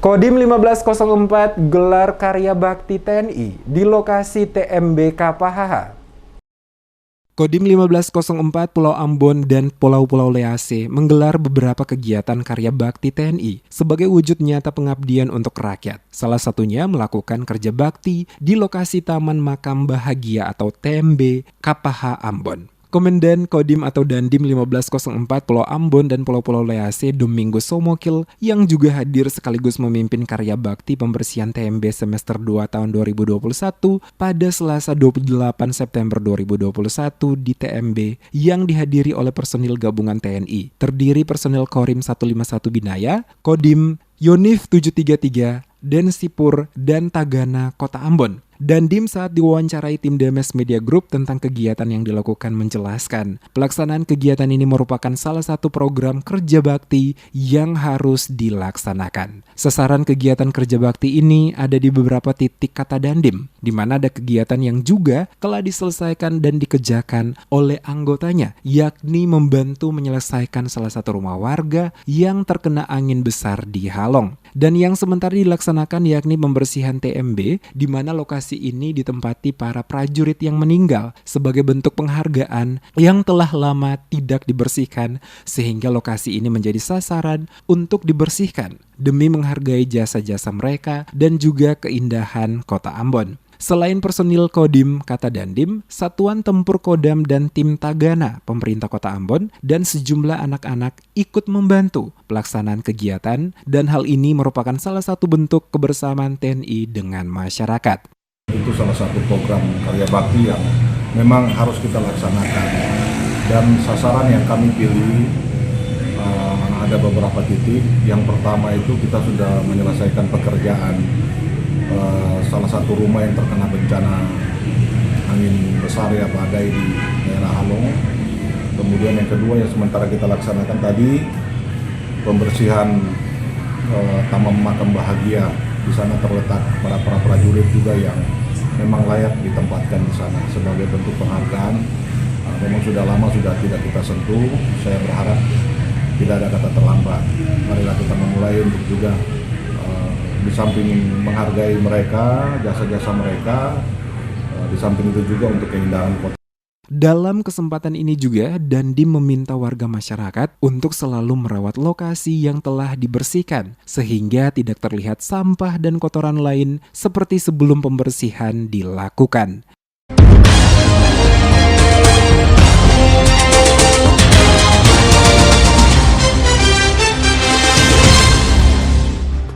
Kodim 1504 gelar karya bakti TNI di lokasi TMB KPHH. Kodim 1504 Pulau Ambon dan Pulau-Pulau Lease menggelar beberapa kegiatan karya bakti TNI sebagai wujud nyata pengabdian untuk rakyat. Salah satunya melakukan kerja bakti di lokasi Taman Makam Bahagia atau TMB KPHH Ambon. Komandan Kodim atau Dandim 1504 Pulau Ambon dan Pulau-Pulau Lease Domingus Somokil yang juga hadir sekaligus memimpin karya bakti pembersihan TMB semester 2 tahun 2021 pada Selasa 28 September 2021 di TMB yang dihadiri oleh personil gabungan TNI. Terdiri personil Korim 151 Binaya, Kodim Yonif 733, Densipur, dan Tagana Kota Ambon. Dandim saat diwawancarai tim Demes Media Group tentang kegiatan yang dilakukan menjelaskan, pelaksanaan kegiatan ini merupakan salah satu program kerja bakti yang harus dilaksanakan. Sasaran kegiatan kerja bakti ini ada di beberapa titik kata Dandim, di mana ada kegiatan yang juga telah diselesaikan dan dikerjakan oleh anggotanya, yakni membantu menyelesaikan salah satu rumah warga yang terkena angin besar di Halong. Dan yang sementara dilaksanakan yakni pembersihan TMB, di mana lokasi ini ditempati para prajurit yang meninggal sebagai bentuk penghargaan yang telah lama tidak dibersihkan, sehingga lokasi ini menjadi sasaran untuk dibersihkan demi menghargai jasa-jasa mereka dan juga keindahan kota Ambon. Selain personil Kodim kata Dandim, Satuan Tempur Kodam dan tim Tagana pemerintah Kota Ambon dan sejumlah anak-anak ikut membantu pelaksanaan kegiatan, dan hal ini merupakan salah satu bentuk kebersamaan TNI dengan masyarakat. Itu salah satu program karya bakti yang memang harus kita laksanakan, dan sasaran yang kami pilih ada beberapa titik. Yang pertama itu kita sudah menyelesaikan pekerjaan salah satu rumah yang terkena bencana angin besar ya badai di daerah Halong. Kemudian yang kedua yang sementara kita laksanakan tadi pembersihan Taman Makam Bahagia. Di sana terletak para prajurit juga yang memang layak ditempatkan di sana sebagai bentuk penghargaan. Memang sudah lama sudah tidak kita sentuh. Saya berharap tidak ada kata terlambat. Marilah kita memulai untuk juga di samping menghargai mereka, jasa-jasa mereka, di samping itu juga untuk keindahan kota. Dalam kesempatan ini juga, Dandim meminta warga masyarakat untuk selalu merawat lokasi yang telah dibersihkan, sehingga tidak terlihat sampah dan kotoran lain seperti sebelum pembersihan dilakukan.